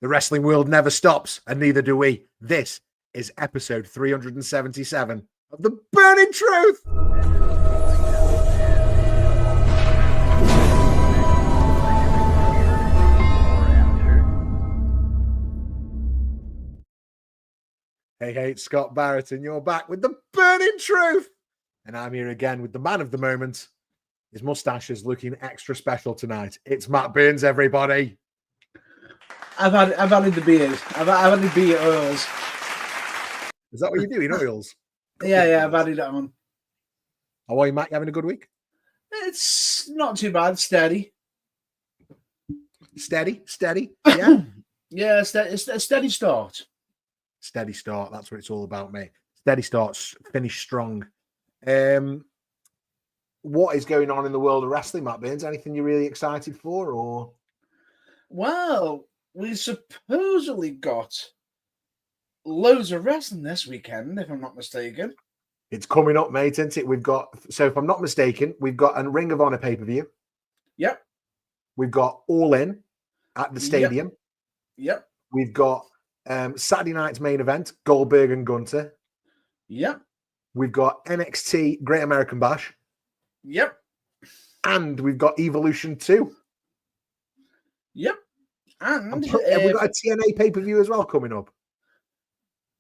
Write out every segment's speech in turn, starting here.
The wrestling world never stops, and neither do we. This is episode 377 of The Burning Truth. Hey, it's Scott Barratt, and you're back with The Burning Truth. And I'm here again with the man of the moment. His mustache is looking extra special tonight. It's Matt Burns, everybody. I've added the beard. I've added the beard oils. Is that what you're doing, oils? Yeah, I've added it on. How are you, Matt? You having a good week? It's not too bad. Steady. Steady? Yeah? Yeah, it's a steady start. Steady start. That's what it's all about, mate. Steady starts, finish strong. What is going on in the world of wrestling, Matt Burns? Anything you're really excited for? Or well, we supposedly got loads of wrestling this weekend, if I'm not mistaken. It's coming up, mate, isn't it? We've got, so if I'm not mistaken, we've got a Ring of Honor pay-per-view. Yep. We've got All In at the stadium. Yep. We've got Saturday night's main event, Goldberg and Gunter. Yep. We've got NXT Great American Bash. Yep. And we've got Evolution 2. Yep. And we've got a TNA pay-per-view as well coming up.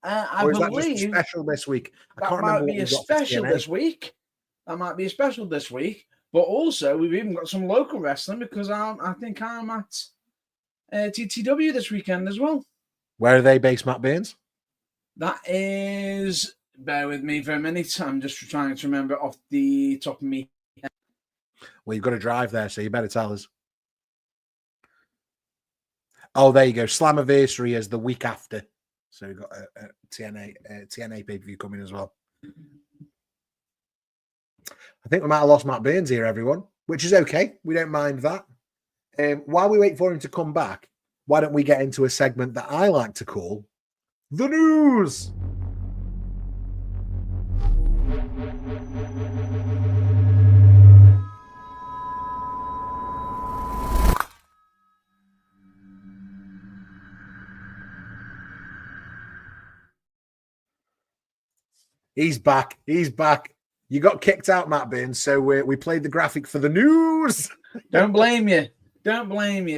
I or is believe that just a special this week? That might be a special this week. But also, we've even got some local wrestling because I think I'm at TTW this weekend as well. Where are they based, Matt Burns? That is, bear with me for a minute. I'm just trying to remember off the top of me. Well, you've got to drive there, so you better tell us. Oh, there you go. Slammiversary is the week after. So we've got a TNA pay-per-view coming as well. I think we might have lost Matt Burns here, everyone, which is okay. We don't mind that. While we wait for him to come back, why don't we get into a segment that I like to call The News? He's back. You got kicked out, Matt Burns, so we played the graphic for the news. Don't blame you,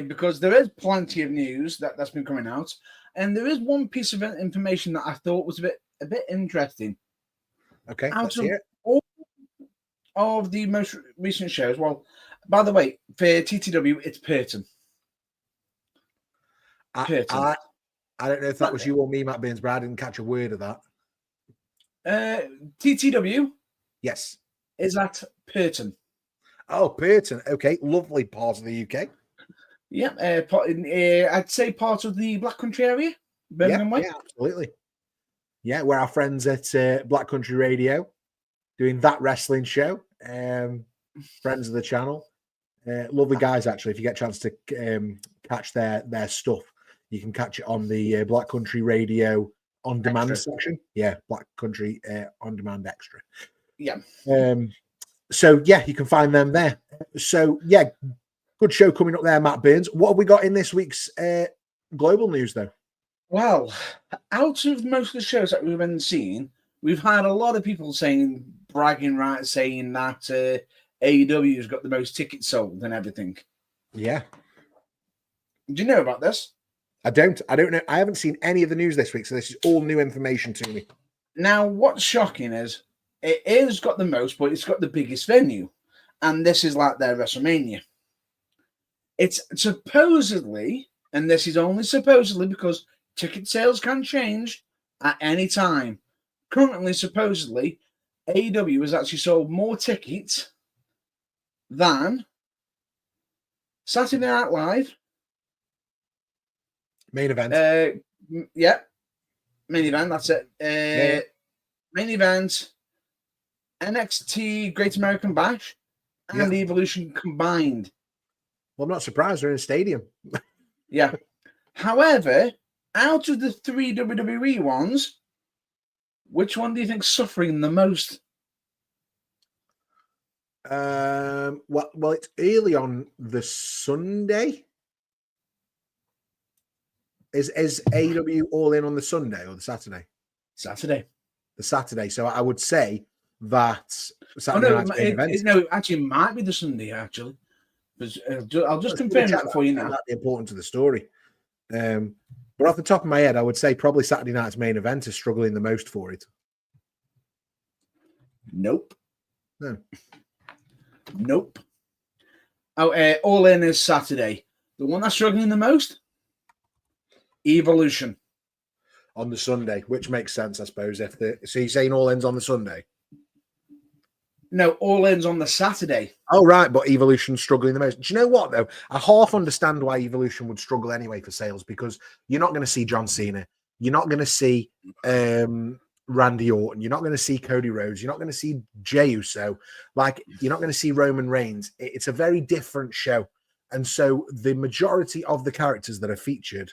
because there is plenty of news that's been coming out, and there is one piece of information that I thought was a bit interesting. Okay, out of all of the most recent shows. Well, by the way, for TTW, it's Purton. I don't know if that was you or me, Matt Burns, but I didn't catch a word of that. TTW, yes, is at Purton. Oh, Purton. Okay, lovely part of the UK. Yeah, I'd say part of the Black Country area. Birmingham way. Yeah, absolutely. Yeah, we're our friends at Black Country Radio doing that wrestling show. Friends of the channel. Lovely guys, actually. If you get a chance to catch their stuff, you can catch it on the Black Country Radio on demand section. Yeah, Black Country on demand extra. Yeah. So yeah, you can find them there. So yeah, good show coming up there, Matt Burns. What have we got in this week's global news, though? Well, out of most of the shows that we've been seeing, we've had a lot of people bragging rights, saying that AEW has got the most tickets sold and everything. Yeah. Do you know about this? I don't know. I haven't seen any of the news this week, so this is all new information to me. Now, what's shocking is it has got the most, but it's got the biggest venue, and this is like their WrestleMania. It's supposedly, and this is only supposedly because ticket sales can change at any time. Currently, supposedly, AEW has actually sold more tickets than Saturday Night Live. Main event. Main event, that's it. Main event, NXT Great American Bash, and Evolution combined. Well, I'm not surprised. They're in a stadium. Yeah. However, out of the 3 WWE ones, which one do you think's suffering the most? Well, it's early on the Sunday. Is AEW All In on the Sunday or the Saturday? Saturday. The Saturday. So I would say that Oh Saturday no, night's main event. no, actually, it might be the Sunday actually. I'll just confirm that for you now. That's important to the story. But off the top of my head, I would say probably Saturday night's main event is struggling the most for it. Nope. No. Nope. Oh, All In is Saturday. The one that's struggling the most? Evolution. On the Sunday, which makes sense, I suppose. So you're saying All In's on the Sunday? No, All In's on the Saturday. Oh, right, but Evolution's struggling the most. Do you know what, though? I half understand why Evolution would struggle anyway for sales, because you're not going to see John Cena. You're not going to see Randy Orton. You're not going to see Cody Rhodes. You're not going to see Jey Uso. Like, you're not going to see Roman Reigns. It's a very different show. And so the majority of the characters that are featured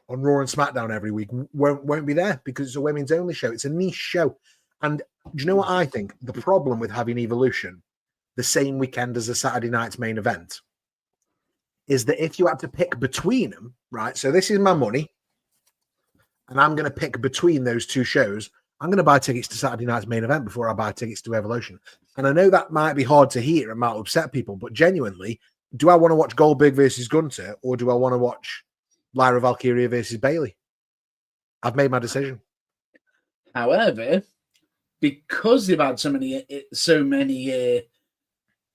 on Raw and SmackDown every week won't be there because it's a women's only show. It's a niche show. And do you know what I think? The problem with having Evolution the same weekend as a Saturday night's main event is that if you had to pick between them, right? So this is my money, and I'm going to pick between those two shows. I'm going to buy tickets to Saturday night's main event before I buy tickets to Evolution. And I know that might be hard to hear and might upset people, but genuinely, do I want to watch Goldberg versus Gunther, or do I want to watch Lyra Valkyria versus Bayley? I've made my decision. However, because they've had so many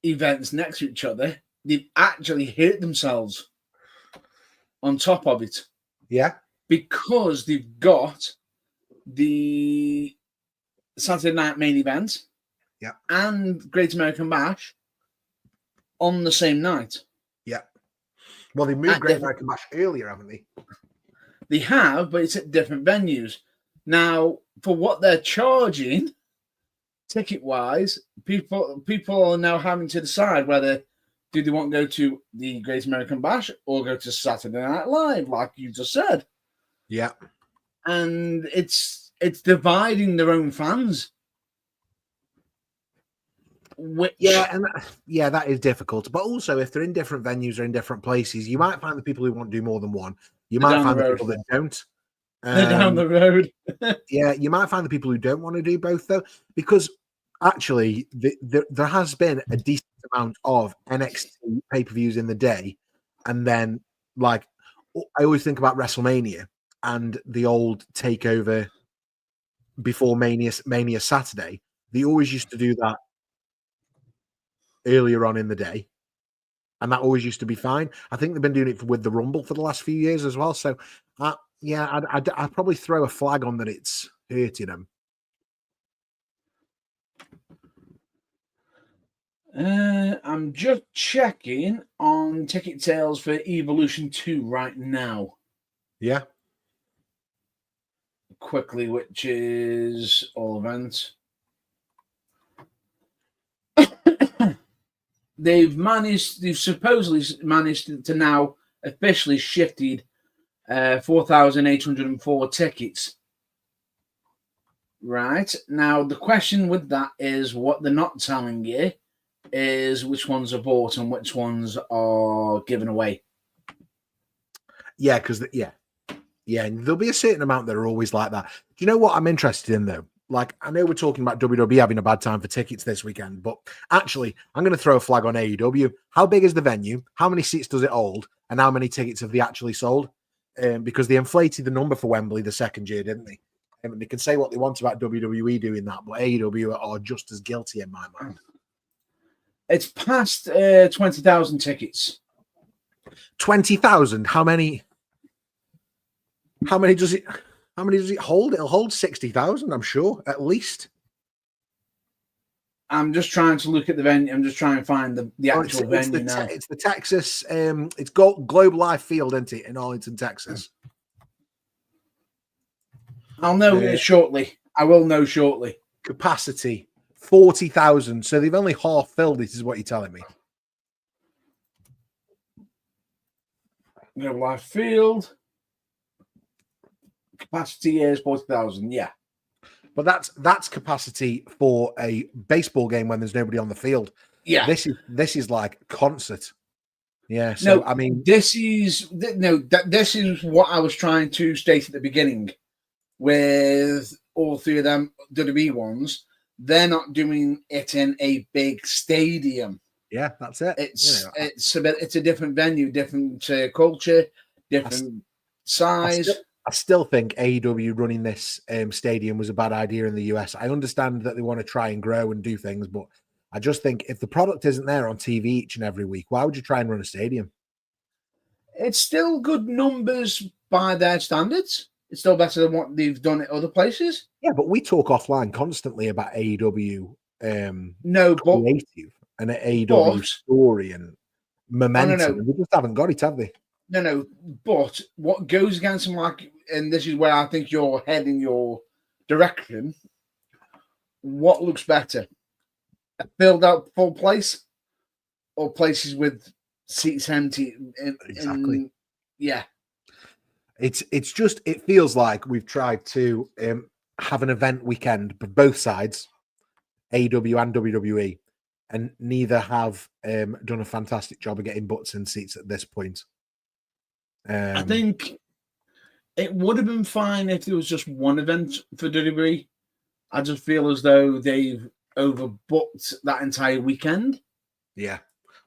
events next to each other, they've actually hurt themselves on top of it. Yeah. Because they've got the Saturday night main event and Great American Bash on the same night. Yeah. Well, they moved Great American Bash earlier, haven't they? They have, but it's at different venues. Now, for what they're charging, ticket-wise, people are now having to decide whether do they want to go to the Great American Bash or go to Saturday Night Live, like you just said. Yeah. And it's dividing their own fans. That is difficult. But also, if they're in different venues or in different places, you might find the people who want to do more than one. You might find the people that don't. They're down the road. Yeah, you might find the people who don't want to do both, though, because actually there has been a decent amount of NXT pay-per-views in the day. And then, like, I always think about WrestleMania and the old takeover before Mania Saturday. They always used to do that earlier on in the day, and that always used to be fine. I think they've been doing it with the Rumble for the last few years as well. So, I'd probably throw a flag on that it's hurting them. I'm just checking on ticket sales for Evolution 2 right now. Yeah. Quickly, which is all events. They've supposedly managed to now officially shifted 4,804 tickets. Right. Now, the question with that is what they're not telling you is which ones are bought and which ones are given away. Yeah, because there'll be a certain amount that are always like that. Do you know what I'm interested in, though? Like, I know we're talking about WWE having a bad time for tickets this weekend, but actually, I'm going to throw a flag on AEW. How big is the venue? How many seats does it hold? And how many tickets have they actually sold? Because they inflated the number for Wembley the second year, didn't they? They can say what they want about WWE doing that, but AEW are just as guilty in my mind. It's past 20,000 tickets. 20,000? How many does it hold? It'll hold 60,000, I'm sure, at least. I'm just trying to look at the venue. I'm just trying to find the actual venue now. It's the Texas. It's Globe Life Field, isn't it, in Arlington, Texas? I'll know shortly. I will know shortly. Capacity 40,000. So they've only half filled it, is what you're telling me. Globe Life Field. Capacity is 40,000. Yeah. But that's capacity for a baseball game when there's nobody on the field. Yeah. This is like a concert. Yeah. So No, I mean, this is what I was trying to state at the beginning. With all three of them WWE ones, they're not doing it in a big stadium. yeah, that's it. It's a different venue, different culture, different size. I still think AEW running this stadium was a bad idea in the US. I understand that they want to try and grow and do things, but I just think if the product isn't there on TV each and every week, why would you try and run a stadium? It's still good numbers by their standards. It's still better than what they've done at other places. Yeah, but we talk offline constantly about AEW creative and AEW story and momentum. And they just haven't got it, have they? No. But what goes against them, and this is where I think you're heading your direction. What looks better? A filled out full place or places with seats empty? Exactly. Yeah. It's just, it feels like we've tried to have an event weekend for both sides, AEW and WWE, and neither have done a fantastic job of getting butts in seats at this point. I think it would have been fine if there was just one event for WWE. I just feel as though they've overbooked that entire weekend. Yeah.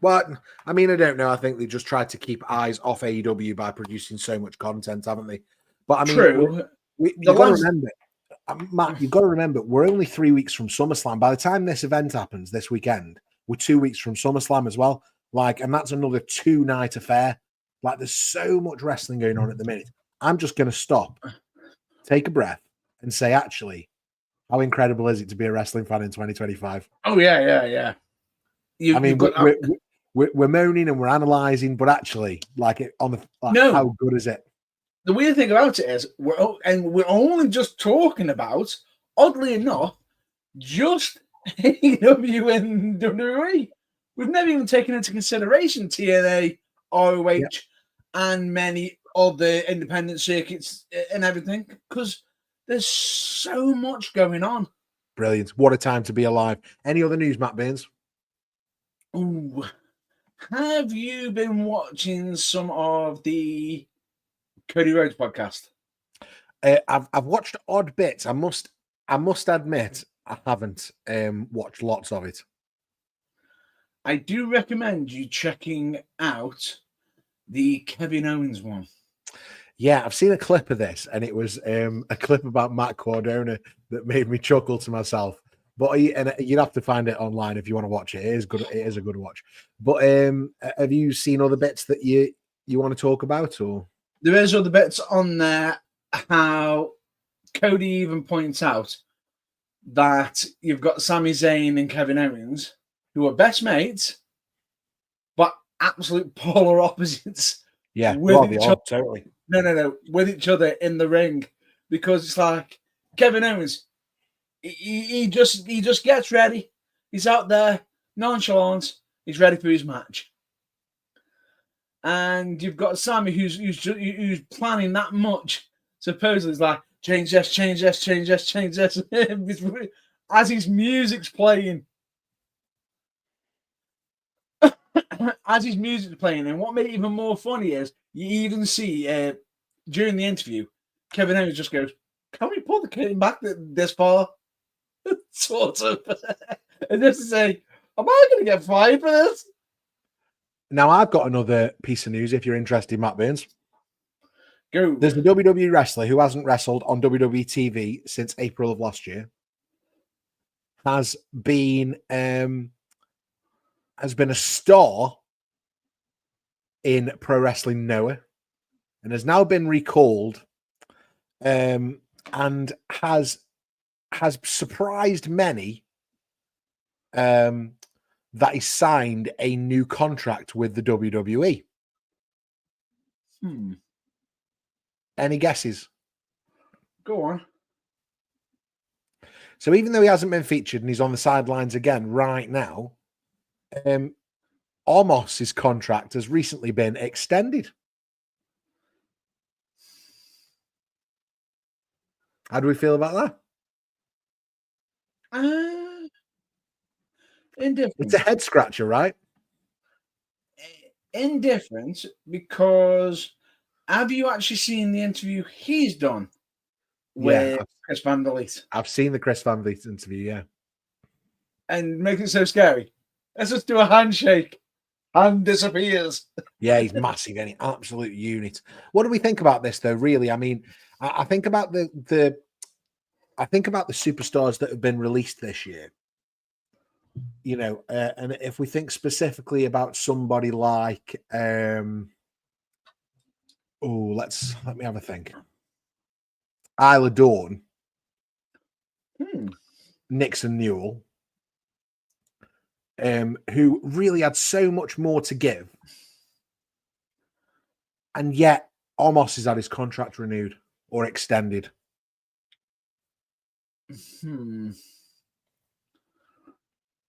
Well, I mean, I don't know. I think they just tried to keep eyes off AEW by producing so much content, haven't they? But I mean, true. You've got to remember, Matt, you've got to remember, we're only 3 weeks from SummerSlam. By the time this event happens this weekend, we're 2 weeks from SummerSlam as well. And that's another 2-night affair. There's so much wrestling going on at the minute. I'm just going to stop, take a breath, and say, actually, how incredible is it to be a wrestling fan in 2025? Oh, yeah. We're moaning and we're analysing, but actually, how good is it? The weird thing about it is, we're only just talking about, oddly enough, just AEW and WWE. We've never even taken into consideration TNA, ROH, and many other independent circuits and everything, because there's so much going on. Brilliant. What a time to be alive. Any other news, Matt Burns? Ooh. Have you been watching some of the Cody Rhodes podcast? I've watched odd bits. I must admit I haven't watched lots of it. I do recommend you checking out the Kevin Owens one. Yeah, I've seen a clip of this, and it was a clip about Matt Cardona that made me chuckle to myself. But you'd have to find it online if you want to watch it. It is good. It is a good watch. But have you seen other bits that you want to talk about? Or there is other bits on there. How Cody even points out that you've got Sami Zayn and Kevin Owens, who are best mates, but absolute polar opposites. Yeah, with each other. Totally. No, with each other in the ring, because it's like Kevin Owens. He just gets ready. He's out there, nonchalant. He's ready for his match. And you've got Sammy, who's planning that much. Supposedly, it's like change this. As his music's playing. And what made it even more funny is you even see during the interview, Kevin Owens just goes, "Can we pull the curtain back this far?" Sort of. And just to say, am I going to get fired for this? Now, I've got another piece of news if you're interested, Matt Burns. Go. There's a WWE wrestler who hasn't wrestled on WWE TV since April of last year. Has been a star in Pro Wrestling Noah and has now been recalled and has surprised many that he signed a new contract with the WWE. Any guesses? Go on. So even though he hasn't been featured and he's on the sidelines again right now, Omos's contract has recently been extended. How do we feel about that? Indifferent. It's a head scratcher, right? indifferent because have you actually seen the interview he's done with Chris Van Vliet? I've seen the Chris Van Vliet interview, yeah. And make it so scary. Let's just do a handshake. Hand disappears. Yeah, he's massive, and absolute unit. What do we think about this, though? Really, I mean, I think about the superstars that have been released this year. You know, and if we think specifically about somebody like, let me have a think. Isla Dawn, Nixon Newell, who really had so much more to give, and yet Omos has had his contract renewed or extended.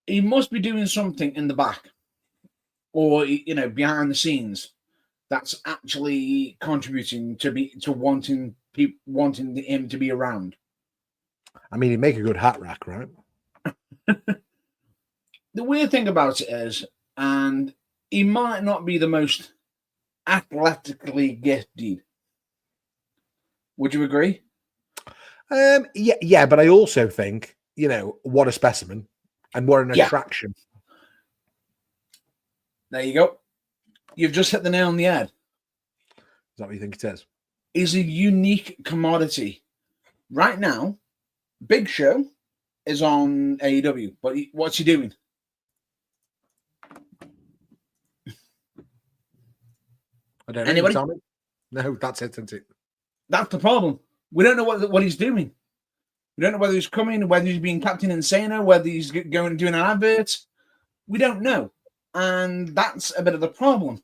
He must be doing something in the back, or behind the scenes, that's actually contributing to wanting him to be around. I mean, he'd make a good hat rack, right? The weird thing about it is, and he might not be the most athletically gifted. Would you agree? Yeah, but I also think, what a specimen and what an attraction. There you go. You've just hit the nail on the head. Is that what you think it is? Is a unique commodity. Right now, Big Show is on AEW, but what's he doing? I don't know. Anybody? No, that's it, isn't it? That's the problem. We don't know what he's doing. We don't know whether he's coming, whether he's being Captain Insano, whether he's going and doing an advert. We don't know. And that's a bit of the problem.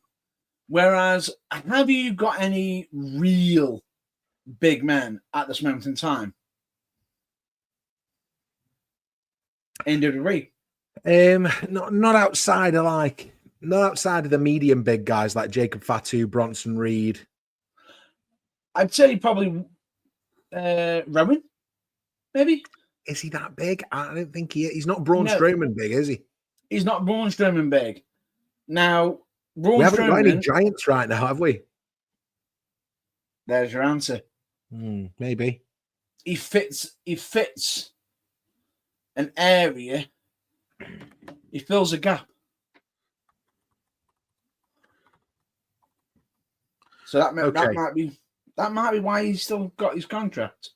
Whereas, have you got any real big men at this moment in time in WWE? Not outside of the medium big guys like Jacob Fatu, Bronson Reed. I'd say probably Rowan, maybe. Is he that big? I don't think he is. He's not Braun Strowman big, is he? He's not Braun Strowman big. Now, we haven't got any giants right now, have we? There's your answer. Maybe. He fits an area. He fills a gap. So that might be why he's still got his contract.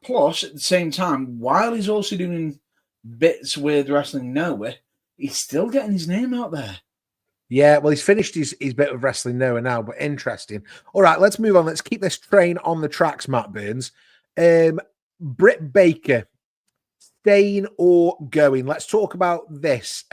Plus, at the same time, while he's also doing bits with Wrestling Nowhere, he's still getting his name out there. Yeah, well, he's finished his bit of Wrestling Nowhere now, but interesting. All right, let's move on. Let's keep this train on the tracks, Matt Burns. Britt Baker, staying or going? Let's talk about this.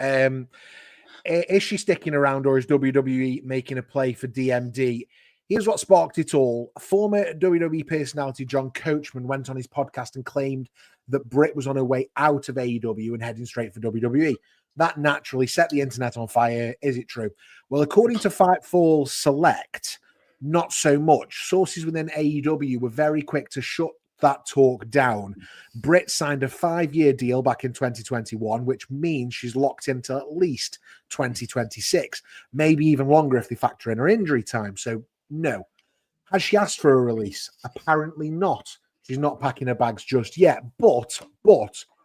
Is she sticking around, or is WWE making a play for DMD? Here's what sparked it all. Former WWE personality John Coachman went on his podcast and claimed that Britt was on her way out of AEW and heading straight for WWE. That naturally set the internet on fire. Is it true? Well, according to Fightful Select, not so much. Sources within AEW were very quick to shut that talk down. Britt signed a 5-year deal back in 2021, which means she's locked into at least 2026, maybe even longer if they factor in her injury time. So, no. Has she asked for a release? Apparently not. She's not packing her bags just yet. But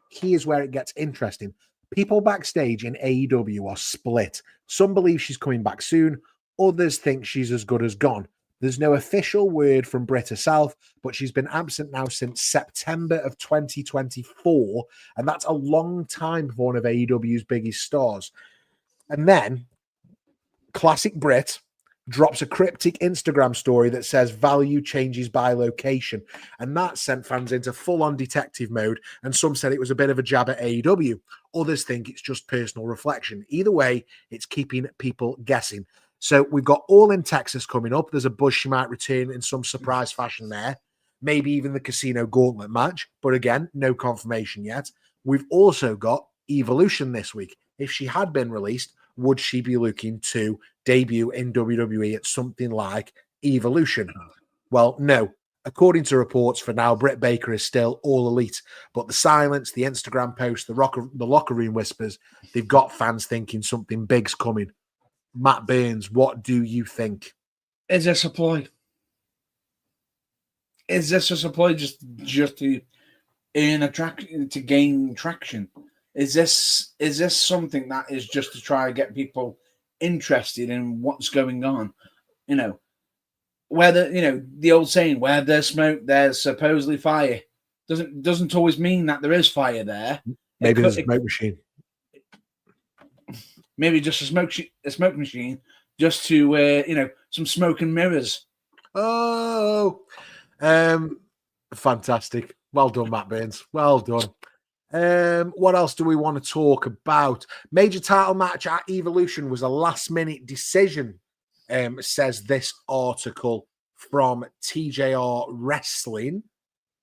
here's where it gets interesting. People backstage in AEW are split. Some believe she's coming back soon. Others think she's as good as gone. There's no official word from Britt herself, but she's been absent now since September of 2024, and that's a long time for one of AEW's biggest stars. And then, classic Britt drops a cryptic Instagram story that says value changes by location, and that sent fans into full-on detective mode, and some said it was a bit of a jab at AEW. Others think it's just personal reflection. Either way, it's keeping people guessing. So we've got All in Texas coming up. There's a buzz she might return in some surprise fashion there. Maybe even the Casino Gauntlet match. But again, no confirmation yet. We've also got Evolution this week. If she had been released, would she be looking to debut in WWE at something like Evolution? Well, no. According to reports, for now, Britt Baker is still All Elite. But the silence, the Instagram posts, the locker room whispers, they've got fans thinking something big's coming. Matt Burns, what do you think? Is this a ploy? Is this just a ploy just to to gain traction? Is this something that is just to try to get people interested in what's going on? Whether the old saying, where there's smoke, there's supposedly fire. Doesn't always mean that there is fire there. Maybe there's a smoke machine. Maybe just a smoke machine, just to some smoke and mirrors. Oh, fantastic! Well done, Matt Burns. Well done. What else do we want to talk about? Major title match at Evolution was a last-minute decision, says this article from TJR Wrestling.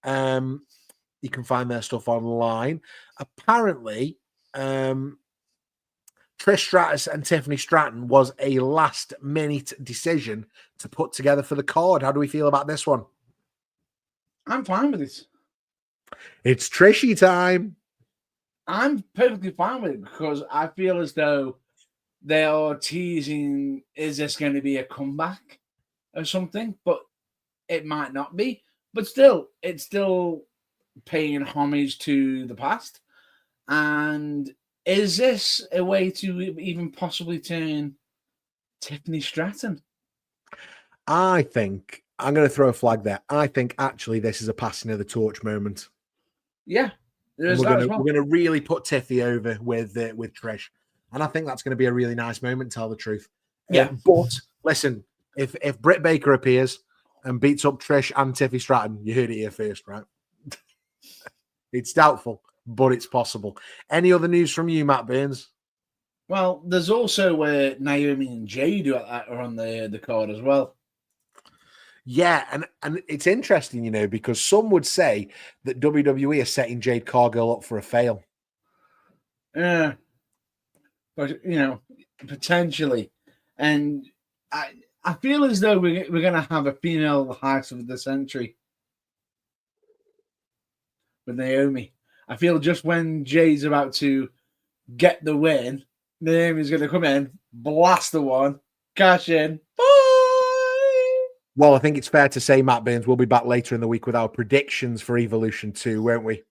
You can find their stuff online. Apparently, Trish Stratus and Tiffany Stratton was a last-minute decision to put together for the card. How do we feel about this one? I'm fine with it. It's Trishy time. I'm perfectly fine with it because I feel as though they are teasing, is this going to be a comeback or something? But it might not be. But still, it's still paying homage to the past. And is this a way to even possibly turn Tiffany Stratton? I think I'm going to throw a flag there. I think actually this is a passing of the torch moment. Yeah, we're going to really put Tiffy over with Trish, and I think that's going to be a really nice moment. Tell the truth. Yeah, but listen, if Britt Baker appears and beats up Trish and Tiffy Stratton, you heard it here first, right? It's doubtful, but it's possible. Any other news from you, Matt Burns? Well, there's also Naomi and Jade are on the card as well. Yeah, and it's interesting, because some would say that WWE is setting Jade Cargill up for a fail. Yeah, but potentially, and I feel as though we're going to have a female heart of the century with Naomi. I feel just when Jade's about to get the win, Naomi's going to come in, blast the one, cash in. Well, I think it's fair to say, Matt Burns, we'll be back later in the week with our predictions for Evolution 2, won't we?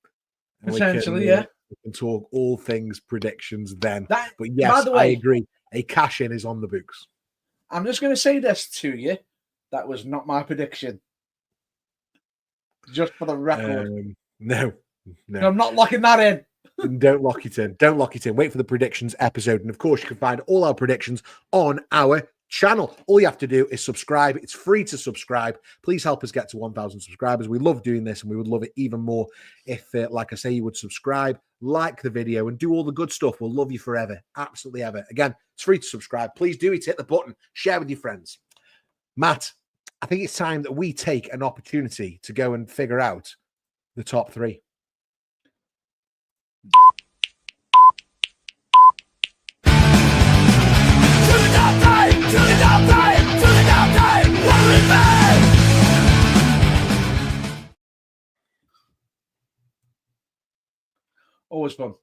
Potentially, yeah. We can talk all things predictions then. But yes, by the way, I agree. A cash-in is on the books. I'm just going to say this to you. That was not my prediction. Just for the record. No. I'm not locking that in. Don't lock it in. Don't lock it in. Wait for the predictions episode. And of course, you can find all our predictions on our channel. All you have to do is subscribe. It's free to subscribe. Please help us get to 1,000 subscribers. We love doing this, and we would love it even more if, like I say, you would subscribe, like the video, and do all the good stuff. We'll love you forever. Absolutely ever. Again, it's free to subscribe. Please do it. Hit the button. Share with your friends. Matt, I think it's time that we take an opportunity to go and figure out the top three. Always fun.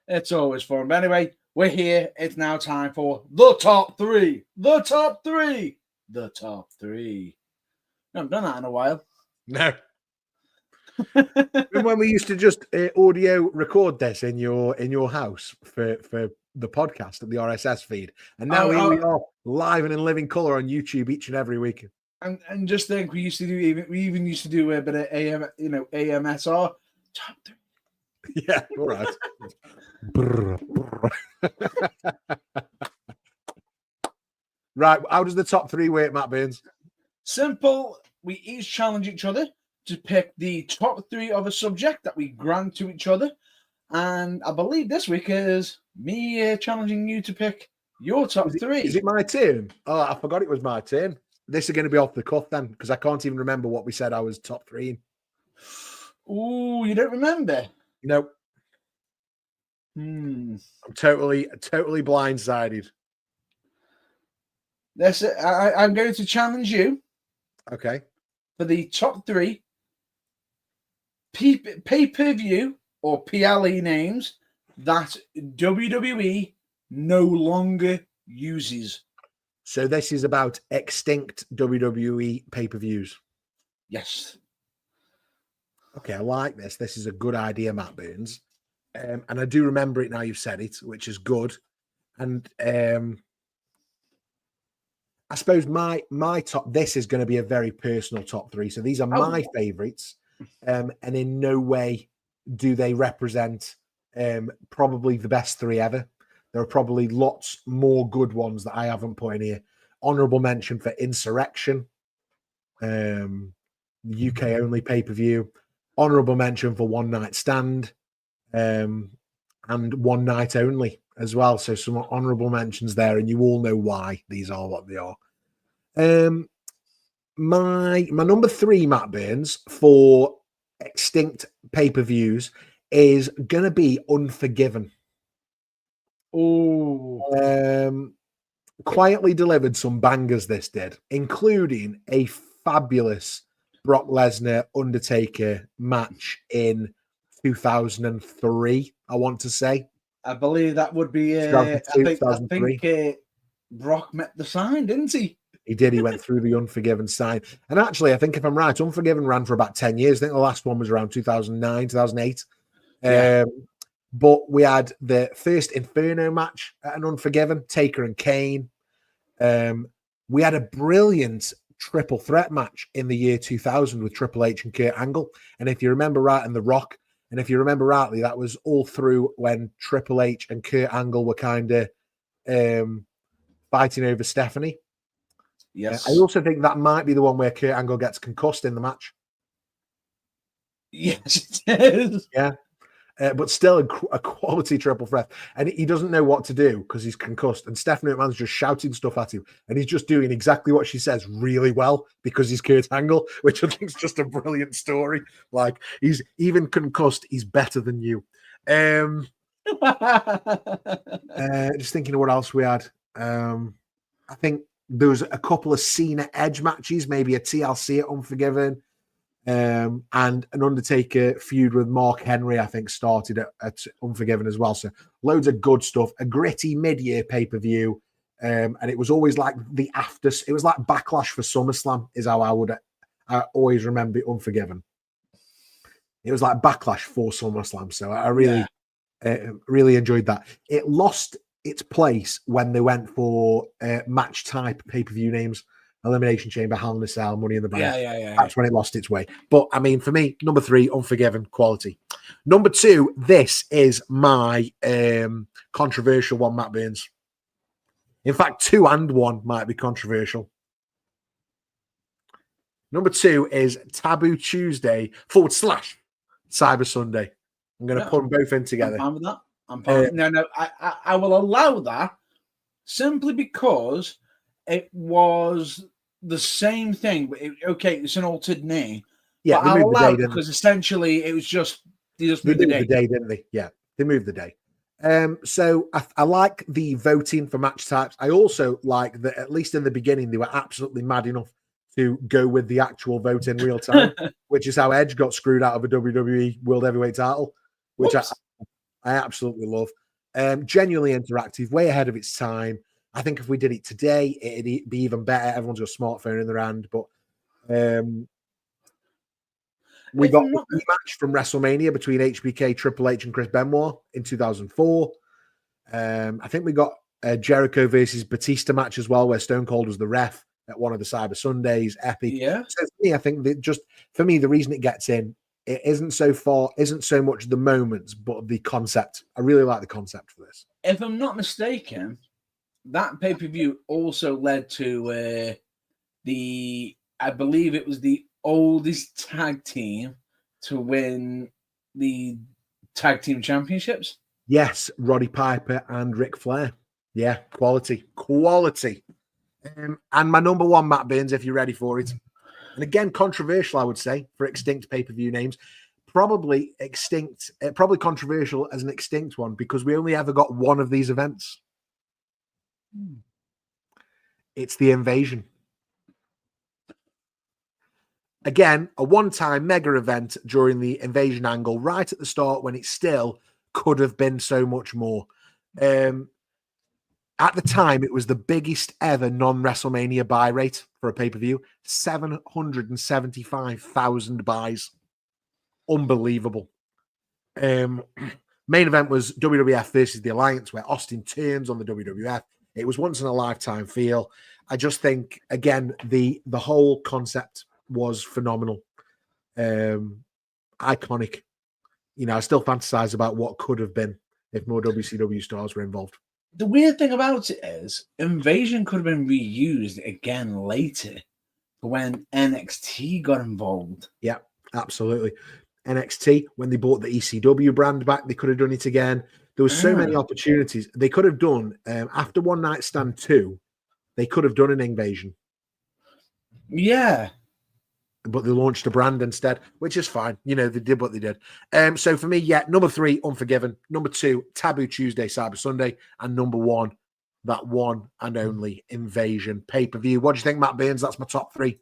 It's always fun. But anyway, we're here. It's now time for the top three. The top three. The top three. I haven't done that in a while. No. When we used to just audio record this in your house for the podcast at the RSS feed, and now here we are live and in living color on YouTube each and every week. And just think, we even used to do a bit of AMSR. Top three. Yeah, all right. Right, how does the top three work, Matt Burns? Simple. We each challenge each other to pick the top three of a subject that we grant to each other. And I believe this week is me challenging you to pick your top three. Is it my turn? Oh, I forgot it was my turn. This is going to be off the cuff then, because I can't even remember what we said I was top three in. Ooh, you don't remember? No. I'm totally blindsided. That's it. I'm going to challenge you. Okay. For the top three pay-per-view or PLE names that WWE no longer uses. So this is about extinct WWE pay-per-views. Yes. Okay, I like this. This is a good idea, Matt Burns. And I do remember it now you've said it, which is good. And I suppose my top, this is going to be a very personal top 3. So these are my favorites. And in no way do they represent probably the best 3 ever. There are probably lots more good ones that I haven't put in here. Honorable mention for Insurrection, the UK only pay-per-view. Honorable mention for One Night Stand, and One Night Only as well. So some honorable mentions there, and you all know why these are what they are. My number 3, Matt Burns, for extinct pay-per-views is gonna be Unforgiven. Oh, quietly delivered some bangers, this did, including a fabulous Brock Lesnar Undertaker match in 2003, I want to say. I believe that would be. I think Brock met the sign, didn't he? He did. He went through the Unforgiven sign. And actually, I think if I'm right, Unforgiven ran for about 10 years. I think the last one was around 2009, 2008. Yeah. But we had the first Inferno match at an Unforgiven, Taker and Kane. We had a brilliant triple threat match in the year 2000 with Triple H and Kurt Angle. And if you remember right, and The Rock, and if you remember rightly, that was all through when Triple H and Kurt Angle were kind of fighting over Stephanie. Yes. I also think that might be the one where Kurt Angle gets concussed in the match. Yes, it is. Yeah. But still a quality triple threat. And he doesn't know what to do because he's concussed. And Stephanie McMahon's just shouting stuff at him. And he's just doing exactly what she says really well because he's Kurt Angle, which I think is just a brilliant story. Like, he's even concussed, he's better than you. Just thinking of what else we had. I think there was a couple of Cena Edge matches, maybe a TLC at Unforgiven. And an Undertaker feud with Mark Henry, I think, started at Unforgiven as well. So loads of good stuff. A gritty mid-year pay-per-view. And it was always like it was like Backlash for SummerSlam is how I always remember it, Unforgiven. It was like Backlash for SummerSlam. So I really, really enjoyed that. It lost its place when they went for match type pay-per-view names. Elimination Chamber, Hell in a Cell, Money in the Bank. Yeah. That's when it lost its way. But, I mean, for me, number 3, Unforgiven, quality. Number 2, this is my controversial one, Matt Burns. In fact, 2 and 1 might be controversial. Number 2 is Taboo Tuesday / Cyber Sunday. I'm going to put them both in together. I'm fine with that. I'm fine. No, I will allow that simply because it was the same thing, but it's an altered name. Yeah, but I'll allow it because essentially it was just they moved the day, didn't they? Yeah, they moved the day. So I like the voting for match types. I also like that at least in the beginning they were absolutely mad enough to go with the actual vote in real time, which is how Edge got screwed out of a WWE World Heavyweight title, which I absolutely love. Genuinely interactive, way ahead of its time. I think if we did it today, it'd be even better. Everyone's got a smartphone in their hand. But we got a match from WrestleMania between HBK, Triple H, and Chris Benoit in 2004. I think we got a Jericho versus Batista match as well, where Stone Cold was the ref at one of the Cyber Sundays. Epic. Yeah. So for me, I think that for me, the reason it gets in, it isn't so much the moments, but the concept. I really like the concept for this. If I'm not mistaken, that pay-per-view also led to I believe it was the oldest tag team to win the tag team championships. Yes, Roddy Piper and Ric Flair. Yeah, quality. And my number 1, Matt Burns, if you're ready for it. And again, controversial, I would say, for extinct pay-per-view names. Probably controversial as an extinct one because we only ever got one of these events. It's the Invasion. Again, a one-time mega event during the Invasion angle right at the start when it still could have been so much more. I At the time, it was the biggest ever non-WrestleMania buy rate for a pay-per-view. 775,000 buys. Unbelievable. Main event was WWF versus the Alliance, where Austin turns on the WWF. It was once in a lifetime feel. I just think, again, the whole concept was phenomenal. Iconic. You know, I still fantasize about what could have been if more WCW stars were involved. The weird thing about it is Invasion could have been reused again later when NXT got involved. Yeah, absolutely. NXT, when they bought the ECW brand back, they could have done it again. There were so many opportunities. They could have done, after One Night Stand 2, they could have done an Invasion. Yeah. But they launched a brand instead, which is fine. You know, they did what they did. So for me, yeah, number 3, Unforgiven. Number 2, Taboo Tuesday, Cyber Sunday. And number 1, that one and only Invasion pay-per-view. What do you think, Matt Burns? That's my top 3.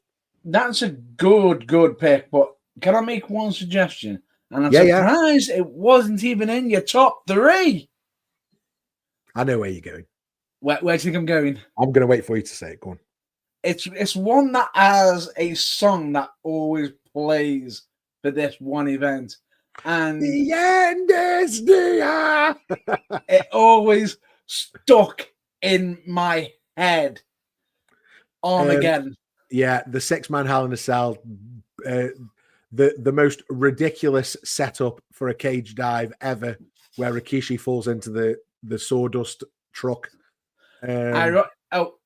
That's a good pick, but can I make one suggestion? And I'm surprised it wasn't even in your top 3. I know where you're going. Where do you think I'm going? I'm going to wait for you to say it. Go on. It's one that has a song that always plays for this one event. And the end is near. It always stuck in my head. Armageddon. Yeah, the 6-man Hell in a Cell. The most ridiculous setup for a cage dive ever, where Rikishi falls into the sawdust truck.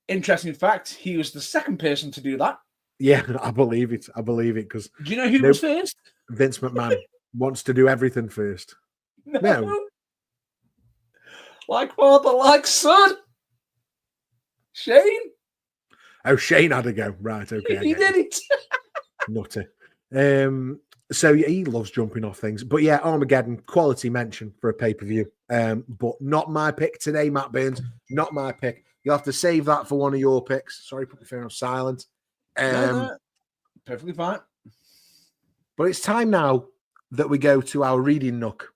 Interesting fact, he was the second person to do that. Yeah, I believe it. Because do you know who was first? Vince McMahon wants to do everything first. No. Like father, like son. Shane. Oh, Shane had to go. Right, okay. He did it. Nutter. So yeah, he loves jumping off things. But yeah, Armageddon, quality mention for a pay-per-view. But not my pick today, Matt Burns. Not my pick. You'll have to save that for one of your picks. Sorry, put my phone on silent. No, perfectly fine. But it's time now that we go to our reading nook,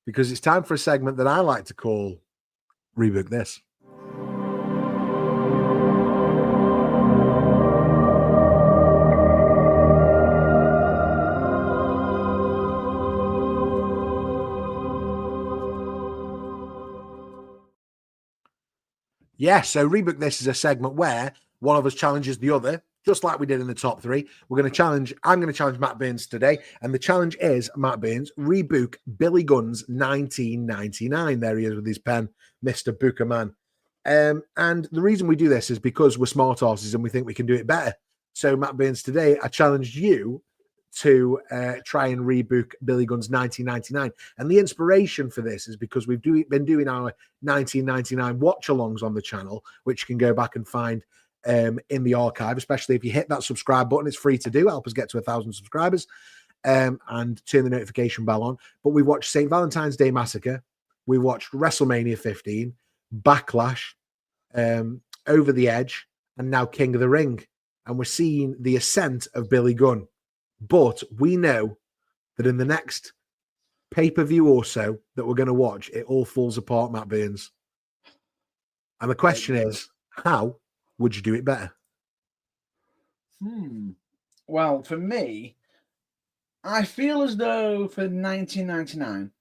because it's time for a segment that I like to call Rebook This. Yeah, so Rebook This is a segment where one of us challenges the other, just like we did in the top 3. I'm going to challenge Matt Burns today, and the challenge is, Matt Burns, rebook Billy Gunn's 1999. There he is with his pen, Mr. Booker Man. And the reason we do this is because we're smart asses and we think we can do it better. So, Matt Burns, today I challenged you to try and rebook Billy Gunn's 1999. And the inspiration for this is because we've been doing our 1999 watch-alongs on the channel, which you can go back and find in the archive, especially if you hit that subscribe button. It's free to do. Help us get to 1,000 subscribers and turn the notification bell on. But we watched St. Valentine's Day Massacre. We watched WrestleMania 15, Backlash, Over the Edge, and now King of the Ring. And we're seeing the ascent of Billy Gunn. But we know that in the next pay-per-view or so that we're going to watch, it all falls apart, Matt Burns. And the question is, how would you do it better? Well, for me, I feel as though for 1999,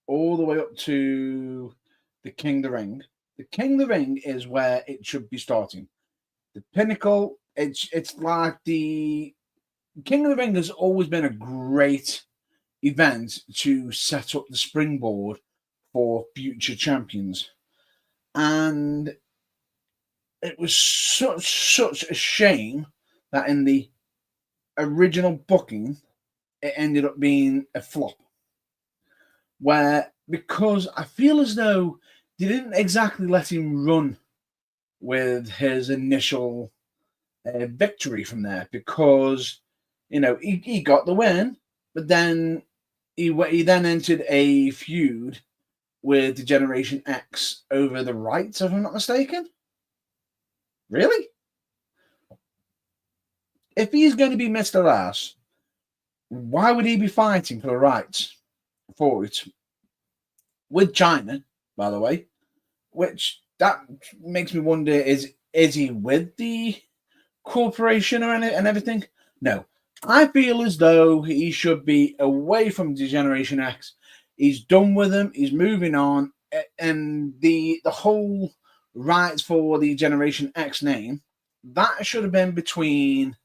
all the way up to the King of the Ring is where it should be starting. The pinnacle, it's like the King of the Ring has always been a great event to set up the springboard for future champions. And it was such a shame that in the original booking, it ended up being a flop. Because I feel as though they didn't exactly let him run with his initial victory from there, because he got the win, but then he then entered a feud with the Generation X over the rights, if I'm not mistaken. Really? If he's going to be Mr. Ass, why would he be fighting for the rights for it? With China, by the way, which that makes me wonder: is he with the corporation or and everything? No, I feel as though he should be away from Generation X. He's done with them. He's moving on, and the whole rights for the Generation X name, that should have been between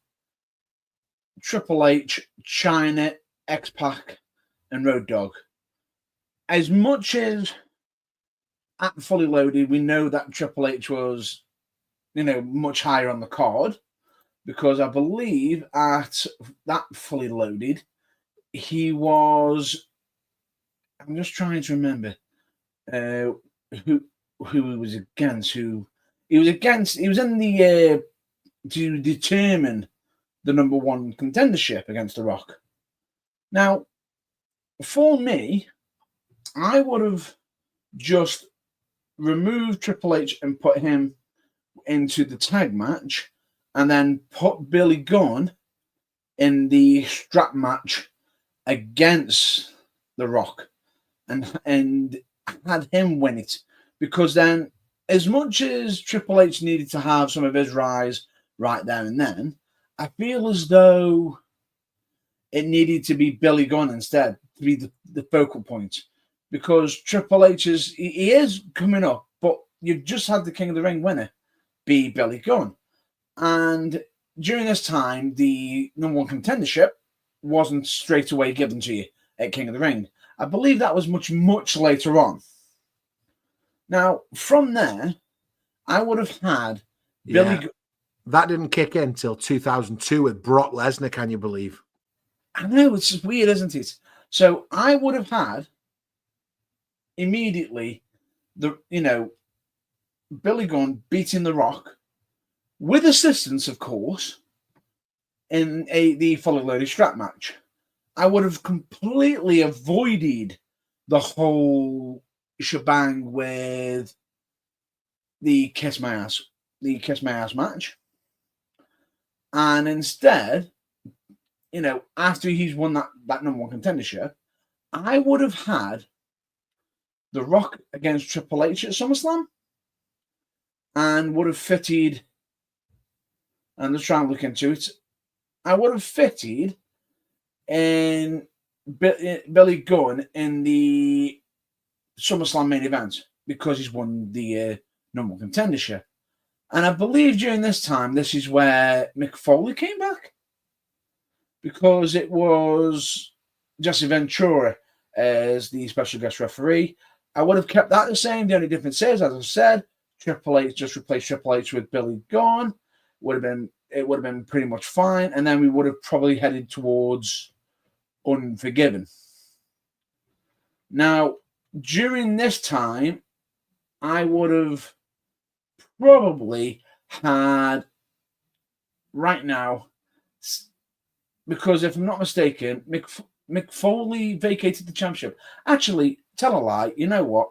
Triple H, China, X-Pac, and Road Dogg. As much as at Fully Loaded, we know that Triple H was, much higher on the card, because I believe at that Fully Loaded, he was. I'm just trying to remember who he was against. Who he was against? He was in the to determine the number one contendership against The Rock. Now, for me, I would have just removed Triple H and put him into the tag match, and then put Billy Gunn in the strap match against The Rock, and had him win it. Because then, as much as Triple H needed to have some of his rise right there and then, I feel as though it needed to be Billy Gunn instead to be the focal point. Because Triple H he is coming up, but you've just had the King of the Ring winner be Billy Gunn. And during this time, the number one contendership wasn't straight away given to you at King of the Ring. I believe that was much, much later on. Now, from there, I would have had Billy. That didn't kick in until 2002 with Brock Lesnar, can you believe? I know, it's just weird, isn't it? So I would have had immediately Billy Gunn beating The Rock, with assistance, of course, in the Fully Loaded strap match. I would have completely avoided the whole shebang with the Kiss My Ass match. And instead, after he's won that number one contendership, I would have had The Rock against Triple H at SummerSlam, and would have fitted, and let's try and look into it, I would have fitted in Billy Gunn in the SummerSlam main event, because he's won the number one contendership. And I believe during this time, this is where Mick Foley came back, because it was Jesse Ventura as the special guest referee. I would have kept that the same. The only difference is, as I said, Triple H just replaced Triple H with Billy Gunn. It would have been pretty much fine, and then we would have probably headed towards Unforgiven. Now, during this time, I would have probably had, right now, because if I'm not mistaken, Mick Foley vacated the championship. Actually, tell a lie. You know what?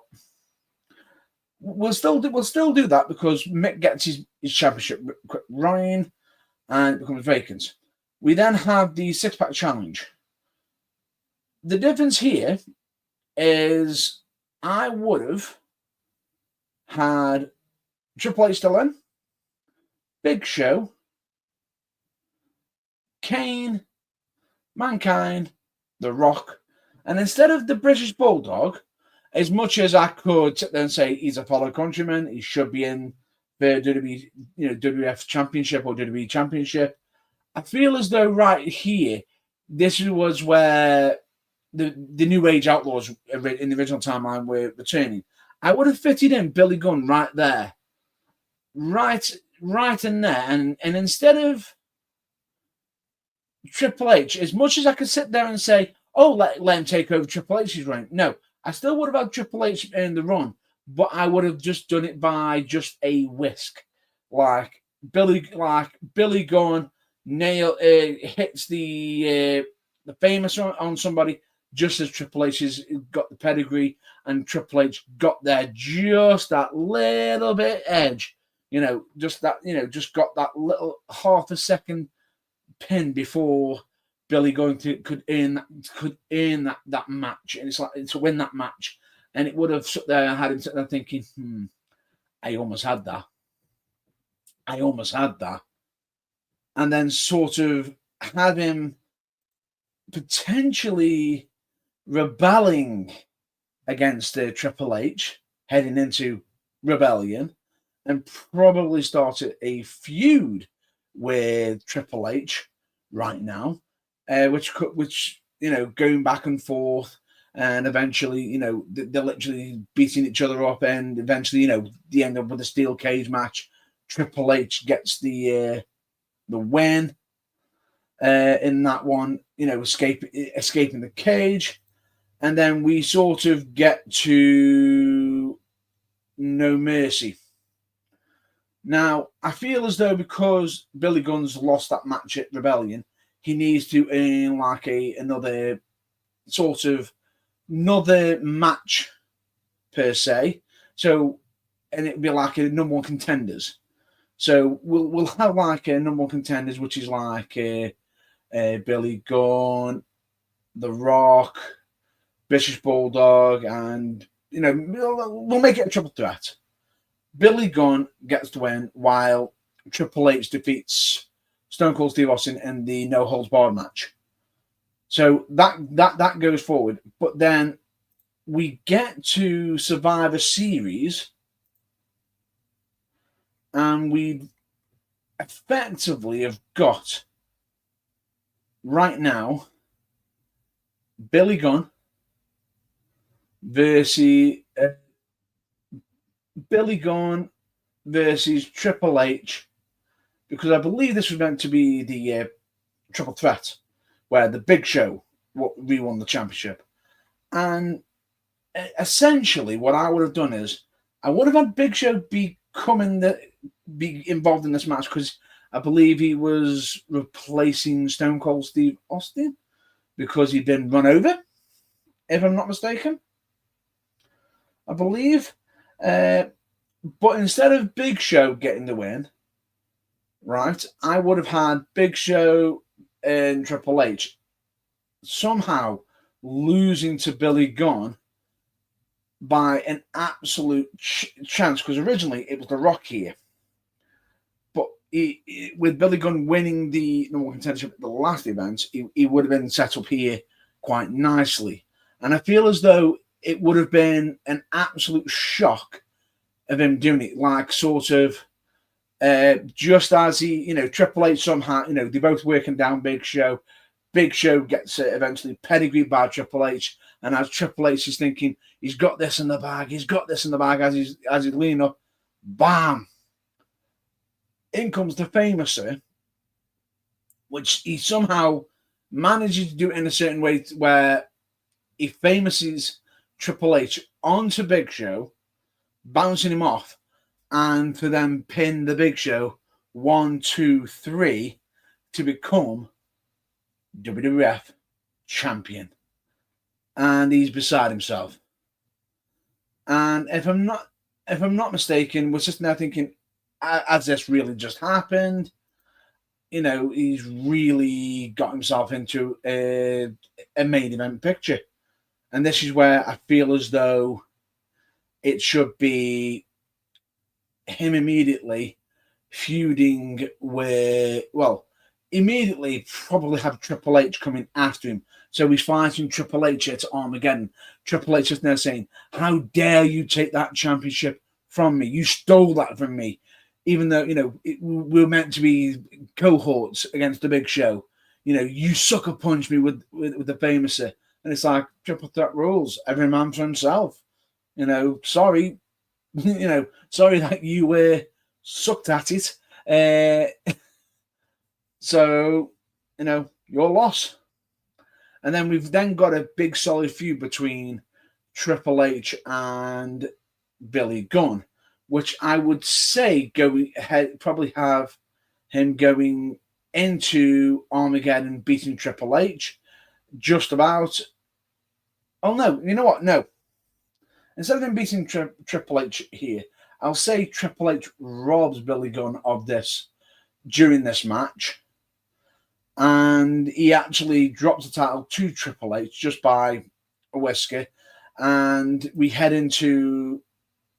We'll still do that, because Mick gets his championship reign and it becomes vacant. We then have the six-pack challenge. The difference here is I would have had Triple H still in, Big Show, Kane, Mankind, The Rock, and instead of the British Bulldog, as much as I could sit there and say he's a fellow countryman, he should be in the WWE, WWF Championship or WWE Championship, I feel as though right here, this was where the New Age Outlaws in the original timeline were returning. I would have fitted in Billy Gunn right there, right in there, and instead of Triple H, as much as I could sit there and say, oh, let him take over Triple H's reign. No, I still would have had Triple H in the run, but I would have just done it by just a whisk. Like Billy Gunn hits the famous on somebody, just as Triple H has got the pedigree, and Triple H got there just that little bit edge, just got that little half a second pin before Billy Gunn could earn that match, and it's like to win that match, and it would have sat there and had him sitting there thinking, I almost had that. And then sort of had him potentially rebelling against Triple H, heading into Rebellion, and probably started a feud with Triple H right now, which going back and forth, and eventually, they're literally beating each other up, and eventually, they end up with a steel cage match. Triple H gets the win in that one, escaping the cage. And then we sort of get to No Mercy. Now, I feel as though because Billy Gunn's lost that match at Rebellion, he needs to earn like another match per se. So, and it'd be like a number one contenders. So we'll have like a number one contenders, which is like Billy Gunn, The Rock, British Bulldog, and we'll make it a triple threat. Billy Gunn gets the win while Triple H defeats Stone Cold Steve Austin in the no holds barred match. So that goes forward, but then we get to Survivor Series, and we effectively have got right now Billy Gunn versus Triple H, because I believe this was meant to be the triple threat where the Big Show re-won the championship. And essentially what I would have done is I would have had Big Show be involved in this match, because I believe he was replacing Stone Cold Steve Austin because he'd been run over, if I'm not mistaken, I believe. But instead of Big Show getting the win, right, I would have had Big Show and Triple H somehow losing to Billy Gunn by an absolute chance, because originally it was The Rock here. But with Billy Gunn winning the number one contendership at the last event, he would have been set up here quite nicely. And I feel as though it would have been an absolute shock of him doing it, like sort of just as he, Triple H somehow, they're both working down Big Show. Big Show gets eventually pedigreed by Triple H, and as Triple H is thinking he's got this in the bag, as he's leaning up, bam! In comes the Famouser, which he somehow manages to do it in a certain way where he famouses Triple H onto Big Show, bouncing him off, and for them pin the Big Show 1, 2, 3 to become WWF champion. And he's beside himself. And if I'm not mistaken, we're just now thinking, has this really just happened? He's really got himself into a main event picture. And this is where I feel as though it should be him immediately feuding with, immediately probably have Triple H coming after him. So he's fighting Triple H at Armageddon. Triple H is now saying, how dare you take that championship from me? You stole that from me. Even though, we were meant to be cohorts against the Big Show. You sucker punch me with the Famouser. And it's like, triple threat rules. Every man for himself. Sorry. Sorry that you sucked at it. So, your loss. And then we've then got a big solid feud between Triple H and Billy Gunn, which I would say going ahead probably have him going into Armageddon beating Triple H just about. Oh no, you know what? No. Instead of him beating Triple H here, I'll say Triple H robs Billy Gunn of this during this match. And he actually drops the title to Triple H just by a whisker. And we head into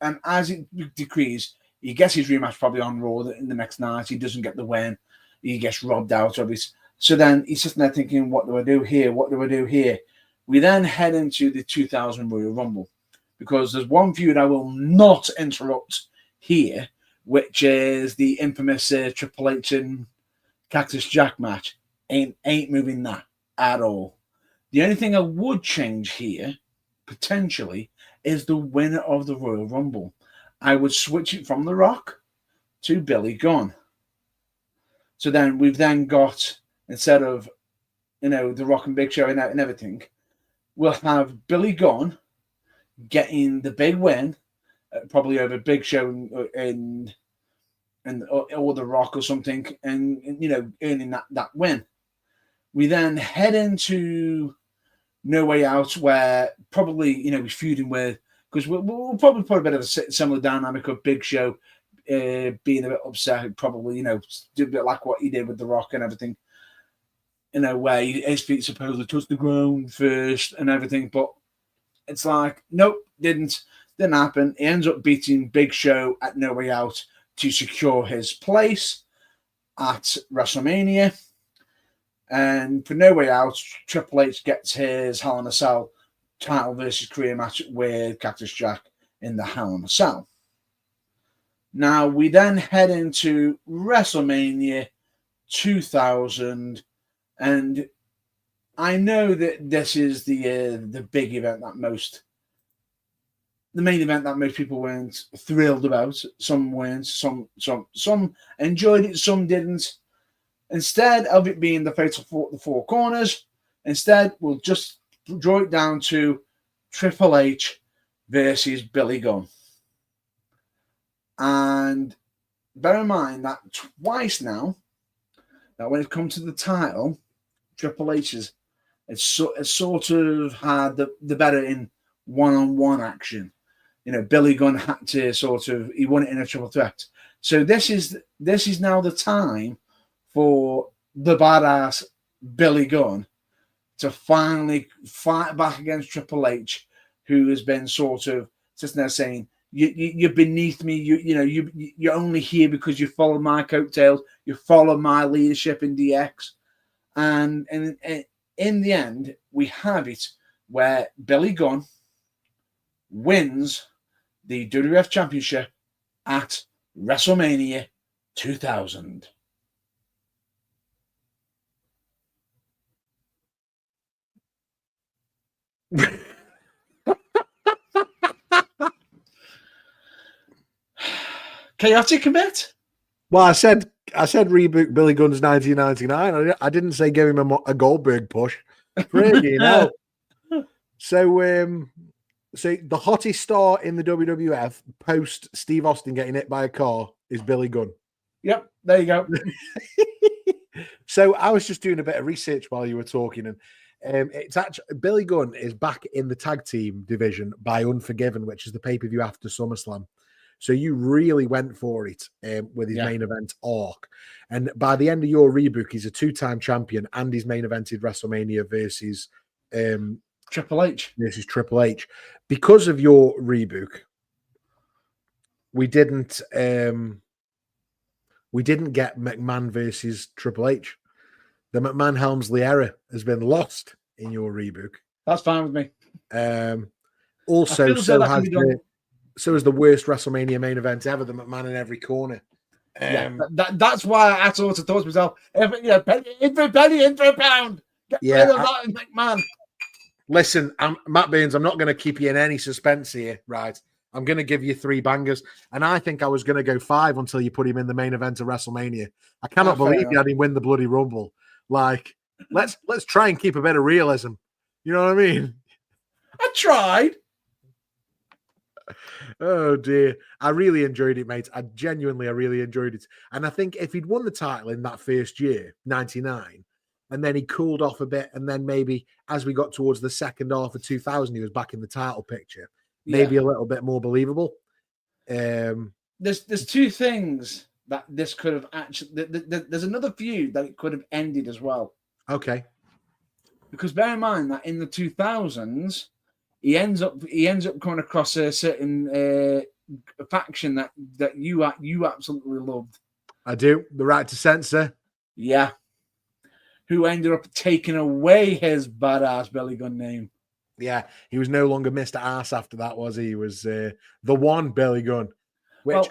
and as it decreases, he gets his rematch probably on Raw in the next night. He doesn't get the win. He gets robbed out of it. So then he's sitting there thinking, what do I do here? What do I do here? We then head into the 2000 Royal Rumble, because there's one feud I will not interrupt here, which is the infamous Triple H and Cactus Jack match. Ain't moving that at all. The only thing I would change here, potentially, is the winner of the Royal Rumble. I would switch it from The Rock to Billy Gunn. So then we've then got, instead of, The Rock and Big Show and everything, we'll have Billy Gunn getting the big win, probably over Big Show and or The Rock or something, and earning that win. We then head into No Way Out, where probably we're feuding with, because we'll probably put a bit of a similar dynamic of Big Show being a bit upset, probably do a bit like what he did with The Rock and everything, where his feet supposedly touched the ground first and everything, but it's like, nope, didn't happen. He ends up beating Big Show at No Way Out to secure his place at WrestleMania. And for No Way Out, Triple H gets his Hell in a Cell title versus career match with Cactus Jack in the Hell in a Cell. Now we then head into WrestleMania 2000, and I know that this is the big event the main event that most people weren't thrilled about. Some weren't, some enjoyed it, some didn't. Instead of it being the fatal the four corners, instead we'll just draw it down to Triple H versus Billy Gunn. And bear in mind that twice now, that when it comes to the title, Triple H it's sort of had the better in one-on-one action. Billy Gunn had to he won it in a triple threat. So this is now the time for the badass Billy Gunn to finally fight back against Triple H, who has been sort of sitting there saying, you're beneath me. You're only here because you follow my coattails. You follow my leadership in DX. And in the end, we have it where Billy Gunn wins the WWF Championship at WrestleMania 2000. Chaotic a bit? Well, I said reboot Billy Gunn's 1999. I didn't say give him a Goldberg push. So the hottest star in the WWF post Steve Austin getting hit by a car is Billy Gunn. Yep, there you go. So I was just doing a bit of research while you were talking, and it's actually Billy Gunn is back in the tag team division by Unforgiven, which is the pay-per-view after SummerSlam. So you really went for it with his main event arc. And by the end of your rebook, he's a two-time champion, and he's main evented WrestleMania versus Triple H. Versus Triple H. Because of your rebook, we didn't get McMahon versus Triple H. The McMahon Helmsley era has been lost in your rebook. That's fine with me. Also, so is the worst WrestleMania main event ever, the McMahon in every corner. That's why I sort of thought to myself, penny in for a pound. Get rid of that in McMahon. Listen, Matt Burns, I'm not going to keep you in any suspense here, right? I'm going to give you 3 bangers. And I think I was going to go 5 until you put him in the main event of WrestleMania. I cannot believe you had him win the bloody Rumble. Like, let's try and keep a bit of realism. You know what I mean? I tried. Oh dear. I really enjoyed it, mate. I really enjoyed it. And I think if he'd won the title in that first year, 99, and then he cooled off a bit, and then maybe as we got towards the second half of 2000, he was back in the title picture. Maybe a little bit more believable. There's 2 things that this could have actually. There's another feud that it could have ended as well. Okay. Because bear in mind that in the 2000s, he ends up coming across a certain faction that you absolutely loved. I do. The Right to Censor. Yeah. Who ended up taking away his badass Billy Gunn name. Yeah, he was no longer Mr. Arse after that, was he? He was the one Billy Gunn, which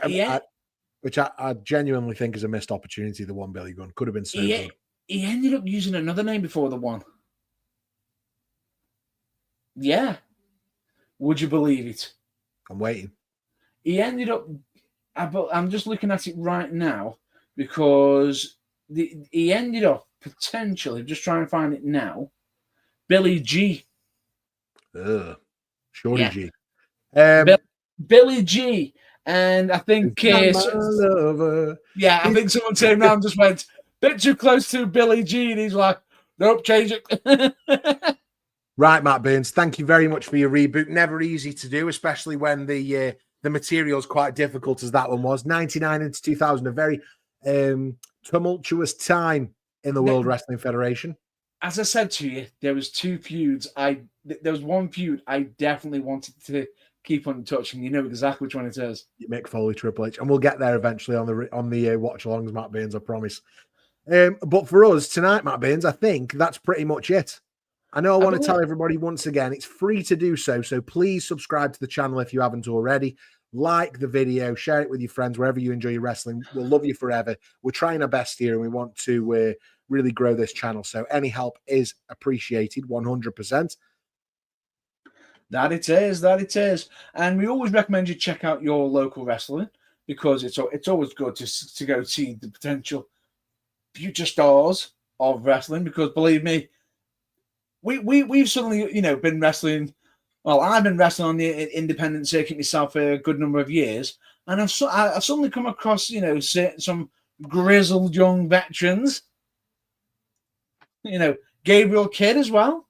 I genuinely think is a missed opportunity. The one Billy Gunn could have been so good. He ended up using another name before the one. Yeah. Would you believe it? I'm waiting. He ended up, I'm just looking at it right now because he ended up potentially, just trying to find it now, Billy G. Shorty G. Billy G. And I think I think someone turned around and just went, bit too close to Billy G. And he's like, nope, change it. Right, Matt Burns, thank you very much for your reboot. Never easy to do, especially when the material is quite difficult as that one was. 99 into 2000, a very tumultuous time in the World Wrestling Federation. As I said to you, there was two feuds. There was one feud I definitely wanted to keep on touch, and you know exactly which one it is. Mick Foley, Triple H, and we'll get there eventually on the watch-alongs, Matt Burns, I promise. But for us tonight, Matt Burns, I think that's pretty much it. I know I want to tell everybody once again, it's free to do so. So please subscribe to the channel if you haven't already. Like the video, share it with your friends, wherever you enjoy your wrestling. We'll love you forever. We're trying our best here and we want to really grow this channel. So any help is appreciated 100%. That it is. And we always recommend you check out your local wrestling because it's always good to go see the potential future stars of wrestling because believe me, we've suddenly, been wrestling. Well, I've been wrestling on the independent circuit myself for a good number of years, and I've suddenly come across, some grizzled young veterans. Gabriel Kidd as well.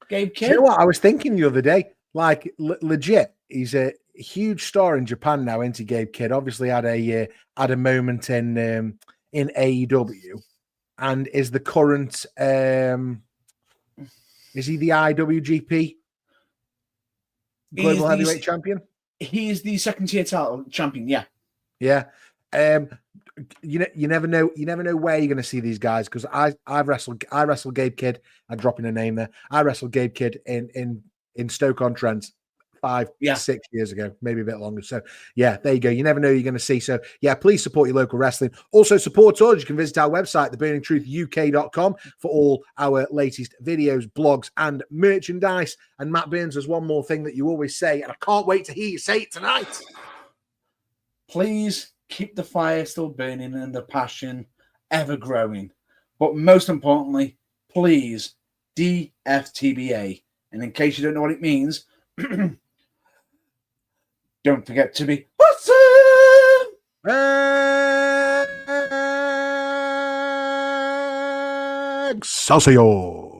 Gabe Kidd. You know what I was thinking the other day? Like legit, he's a huge star in Japan now, isn't he? Gabe Kidd obviously had a moment in AEW, and is the current. Is he the IWGP Global Heavyweight Champion? He is the second tier title champion. Yeah. Yeah. You never know where you're going to see these guys because I wrestled Gabe Kidd. I'm dropping a name there. I wrestled Gabe Kidd in Stoke-on-Trent 6 years ago, maybe a bit longer. So yeah, there you go. You never know who you're going to see. So yeah, please support your local wrestling. Also support us. You can visit our website, theburningtruthuk.com, for all our latest videos, blogs, and merchandise. And Matt Burns, there's one more thing that you always say, and I can't wait to hear you say it tonight. Please keep the fire still burning and the passion ever growing. But most importantly, please DFTBA. And in case you don't know what it means, don't forget to be awesome! Excelsior!